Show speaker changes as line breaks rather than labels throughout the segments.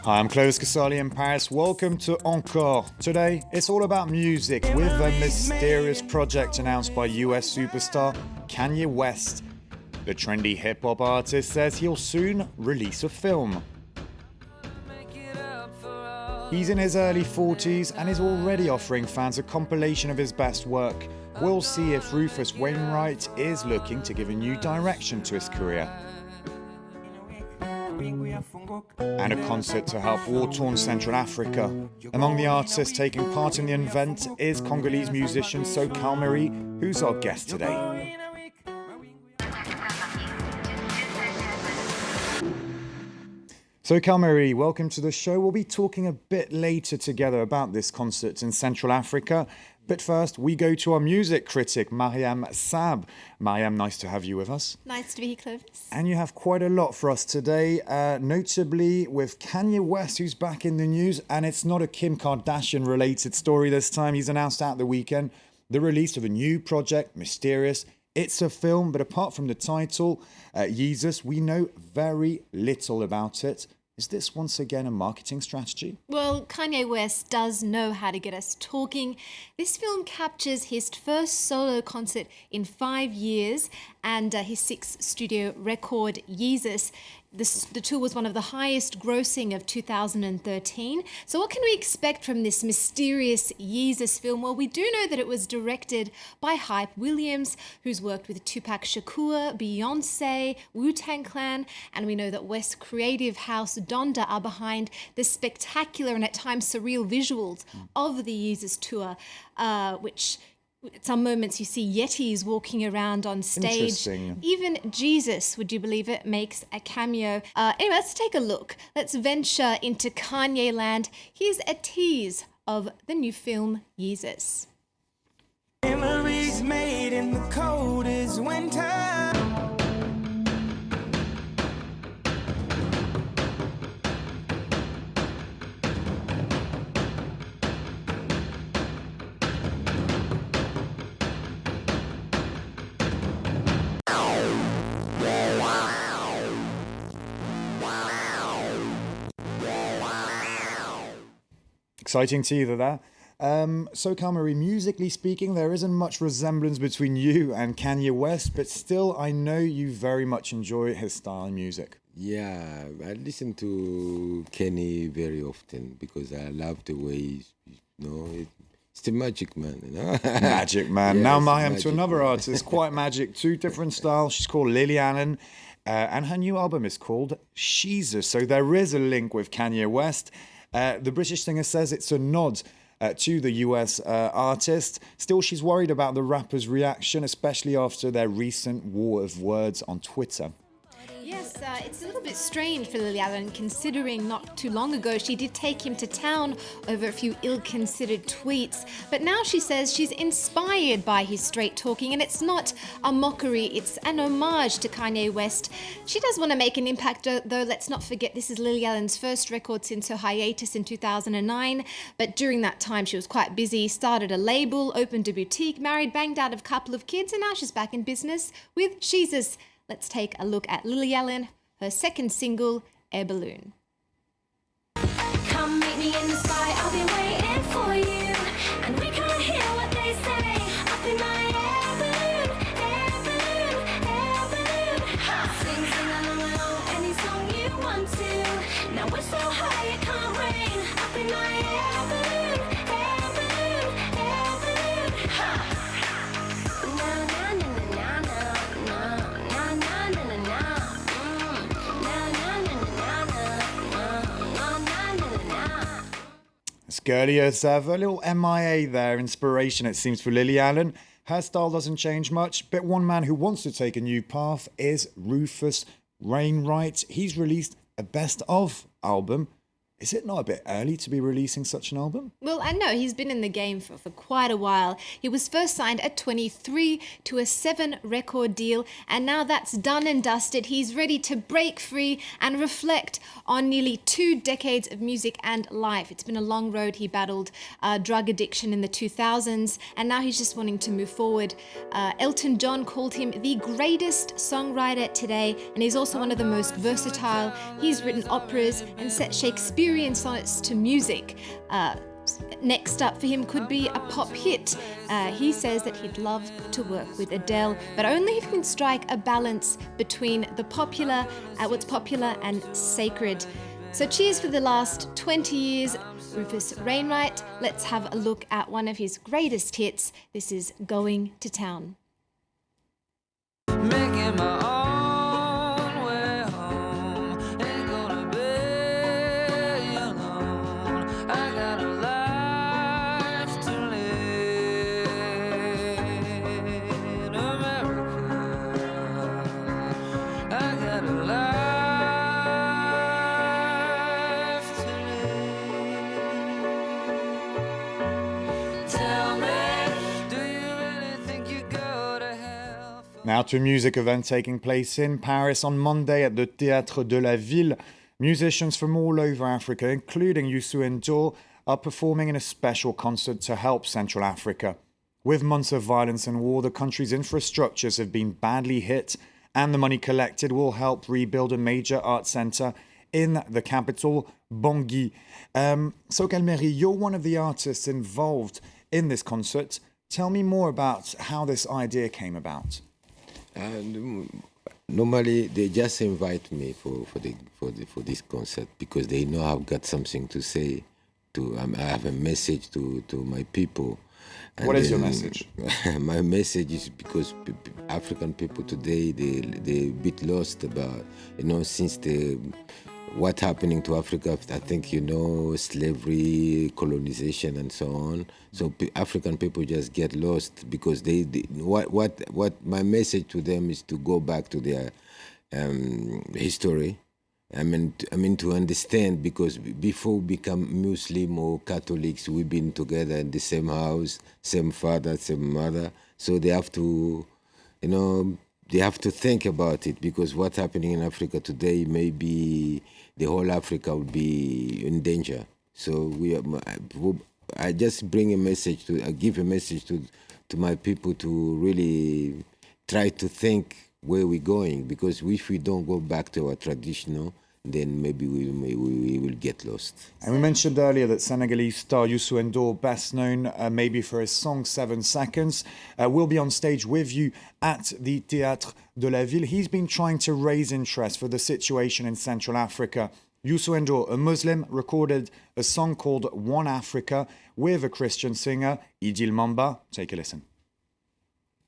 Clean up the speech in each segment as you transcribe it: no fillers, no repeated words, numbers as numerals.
Hi, I'm Clovis Casali in Paris. Welcome to Encore. Today, it's all about music with a mysterious project announced by US superstar Kanye West. The trendy hip-hop artist says he'll soon release a film. He's in his early 40s and is already offering fans a compilation of his best work. We'll see if Rufus Wainwright is looking to give a new direction to his career. And a concert to help war-torn Central Africa. Among the artists taking part in the event is Congolese musician Encore, who's our guest today. So Kalmari, welcome to the show. We'll be talking a bit later together about this concert in Central Africa. But first, we go to our music critic, Mariam Saab. Mariam, nice to have you with us.
Nice to be here, Clovis.
And you have quite a lot for us today, notably with Kanye West, who's back in the news. And it's not a Kim Kardashian-related story this time. He's announced at the weekend the release of a new project, Mysterious. It's a film, but apart from the title, Yeezus, we know very little about it. Is this once again a marketing strategy?
Well, Kanye West does know how to get us talking. This film captures his first solo concert in 5 years and his sixth studio record, Yeezus. The tour was one of the highest grossing of 2013. So what can we expect from this mysterious Yeezus film? Well, we do know that it was directed by Hype Williams, who's worked with Tupac Shakur, Beyonce, Wu-Tang Clan, and we know that West's creative house Donda are behind the spectacular and at times surreal visuals of the Yeezus tour, which at some moments you see Yetis walking around on stage. Even Jesus, would you believe it, makes a cameo. Anyway, let's take a look. Let's venture into Kanye land. Here's a tease of the new film, Yeezus.
Memories made in the coldest winter.
Exciting teaser there. So, Kalmari, musically speaking, there isn't much resemblance between you and Kanye West, but still, I know you very much enjoy his style and music.
Yeah, I listen to Kenny very often because I love the way it's the magic man,
Magic man.
Yeah,
now,
it's
Mayim,
magic
to another
man.
artist, quite magic, two different styles. She's called Lily Allen, and her new album is called Sheezus. So there is a link with Kanye West. The British singer says it's a nod to the US artist. Still, she's worried about the rapper's reaction, especially after their recent war of words on Twitter.
Yes, it's a little bit strange for Lily Allen, considering not too long ago she did take him to town over a few ill-considered tweets. But now she says she's inspired by his straight talking, and it's not a mockery, it's an homage to Kanye West. She does want to make an impact, though. Let's not forget this is Lily Allen's first record since her hiatus in 2009. But during that time she was quite busy, started a label, opened a boutique, married, banged out a couple of kids, and now she's back in business with Sheezus. Let's take a look at Lily Allen, her second single, Air Balloon.
Come meet me in the sky, I'll be waiting for you. And we can't hear what they say. Up in my air balloon, air balloon, air balloon. Ha! Sing, sing along, any song you want to. Now we're so high it can't rain. Up in my air balloon, air balloon, air balloon. Ha! Na na na na na na.
It's girly as ever. A little MIA there, inspiration it seems for Lily Allen. Her style doesn't change much, but one man who wants to take a new path is Rufus Wainwright. He's released a best of album. Is it not a bit early to be releasing such an album?
Well, I know he's been in the game for quite a while. He was first signed at 23 to a 7-record deal, and now that's done and dusted. He's ready to break free and reflect on nearly 2 decades of music and life. It's been a long road. He battled drug addiction in the 2000s, and now he's just wanting to move forward. Elton John called him the greatest songwriter today, and he's also one of the most versatile. He's written operas and set Shakespeare cheery insights to music. Next up for him could be a pop hit. He says that he'd love to work with Adele, but only if he can strike a balance between the popular, what's popular and sacred. So cheers for the last 20 years, Rufus Wainwright. Let's have a look at one of his greatest hits. This is Going to Town.
Making my own way home. Ain't gonna be alone. I got a life to live in America. I got a life to live. Tell me, do you really think you go to hell?
Now to a music event taking place in Paris on Monday at the Théâtre de la Ville. Musicians from all over Africa, including Youssou N'Dour, are performing in a special concert to help Central Africa. With months of violence and war, the country's infrastructures have been badly hit, and the money collected will help rebuild a major art centre in the capital, Bangui. So Kalmeri, you're one of the artists involved in this concert. Tell me more about how this idea came about.
And normally they just invite me for this concert because they know I've got something to say. I have a message to my people. And
What is your message?
My message is because African people today they're a bit lost about since what happening to Africa. I think slavery, colonization, and so on. So African people just get lost because what my message to them is to go back to their history. I mean to understand, because before we become Muslim or Catholics, we've been together in the same house, same father, same mother. So they have to, they have to think about it, because what's happening in Africa today, maybe the whole Africa will be in danger. So I just bring a message I give a message to my people to really try to think where we're going, because if we don't go back to our traditional, then maybe we will get lost.
And we mentioned earlier that Senegalese star Youssou N'Dour, best known maybe for his song 7 Seconds, will be on stage with you at the Théâtre de la Ville. He's been trying to raise interest for the situation in Central Africa. Youssou N'Dour, a Muslim, recorded a song called One Africa with a Christian singer, Idil Mamba. Take a listen.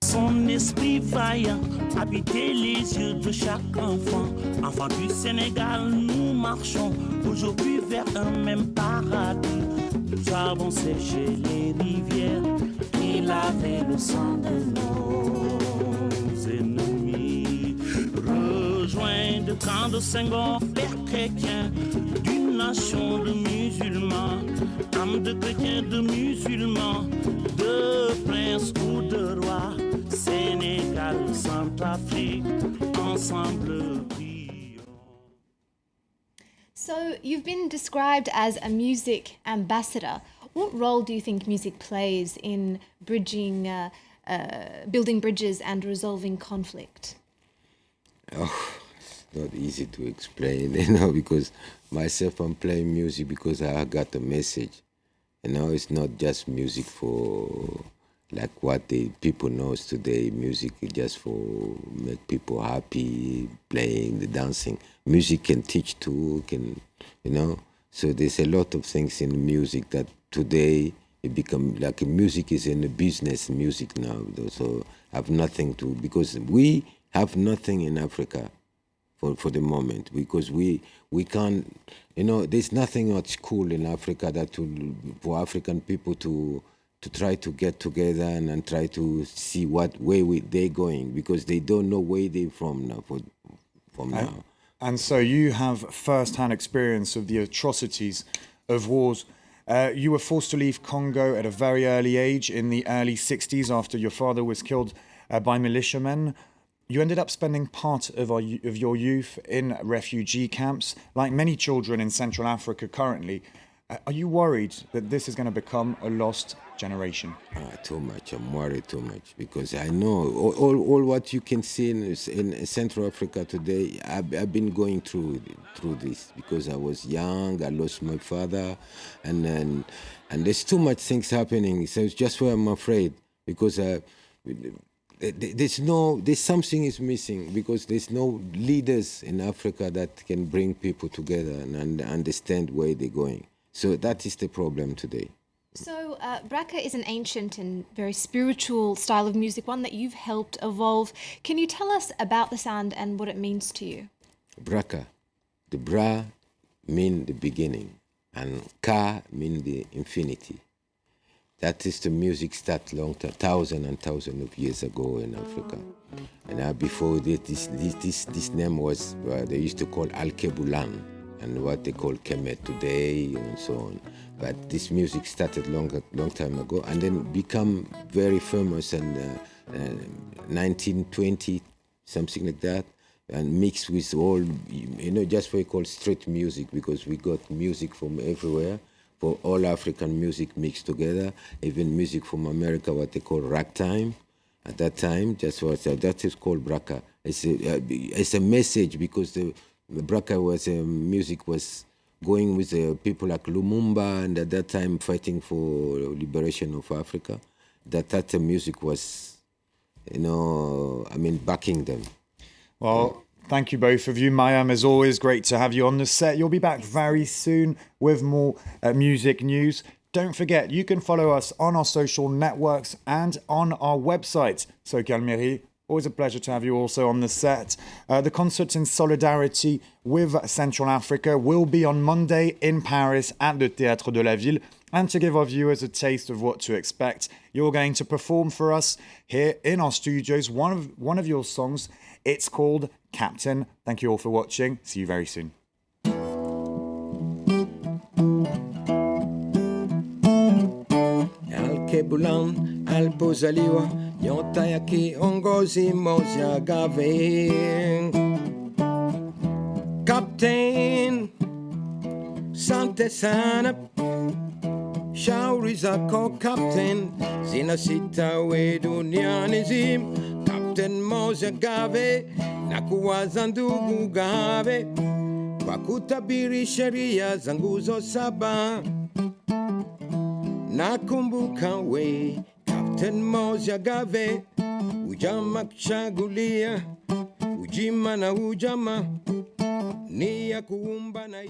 Son esprit vaillant habitait les yeux de chaque enfant. Enfants du Sénégal, nous marchons aujourd'hui vers un même paradis. Nous avons séché les rivières qui lavaient le sang de nos ennemis. Rejoint de camp de Senghor, père chrétien d'une nation de musulmans, âme de chrétiens, de musulmans, de princes ou de rois. Sénégal, Centrafrique, ensemble prions.
So you've been described as a music ambassador. What role do you think music plays in bridging, building bridges and resolving conflict?
Oh, it's not easy to explain, because myself, I'm playing music because I got a message. It's not just music for like what the people knows today. Music is just for make people happy, playing, the dancing. Music can teach too, So there's a lot of things in music that today it become like music is in a business music now. So have nothing to, because we have nothing in Africa for the moment, because we can't, there's nothing at school in Africa for African people to try to get together and try to see where they're going, because they don't know where they're from now. Now.
And so you have first-hand experience of the atrocities of wars. You were forced to leave Congo at a very early age in the early 60s after your father was killed by militiamen. You ended up spending part of your youth in refugee camps, like many children in Central Africa currently. Are you worried that this is going to become a lost generation?
Too much. I'm worried too much because I know all what you can see in Central Africa today. I've been going through this because I was young. I lost my father, and there's too much things happening. So it's just why I'm afraid because there's something is missing because there's no leaders in Africa that can bring people together and understand where they're going. So that is the problem today.
So, Braka is an ancient and very spiritual style of music, one that you've helped evolve. Can you tell us about the sound and what it means to you?
Braka, the bra mean the beginning, and ka mean the infinity. That is the music start long time, thousands of years ago in Africa. And before this name was they used to call Al-Kebulan, and what they call Kemet today and so on. But this music started long time ago and then become very famous in 1920, something like that, and mixed with all, just what we call street music because we got music from everywhere, for all African music mixed together, even music from America, what they call ragtime. At that time, that is called Braka. It's a message because the Braka was music was going with people like Lumumba and at that time fighting for liberation of Africa. That music was, backing them.
Well, thank you both of you. Mayam, as always, great to have you on the set. You'll be back very soon with more music news. Don't forget, you can follow us on our social networks and on our website. So, Calmeri, always a pleasure to have you also on the set. The concert in solidarity with Central Africa will be on Monday in Paris at the Théâtre de la Ville. And to give our viewers a taste of what to expect, you're going to perform for us here in our studios one of your songs. It's called Captain. Thank you all for watching. See you very soon.
Al-Kebulan, Al-Bozaliwa, Yontayaki, Ongozi, Mozia, Gave. Captain, Sante Sana, Shauri Zako, Captain, Zinasita, Wedunianizim, Captain Mozia, Gave, Nakuwa Zandugu, Gave, Wakutabiri, Sheria, Zanguzo, Saba. Nakumbuka we Captain Mozia Gave ujama kuchagulia ujima na ujama ni ya kuumba na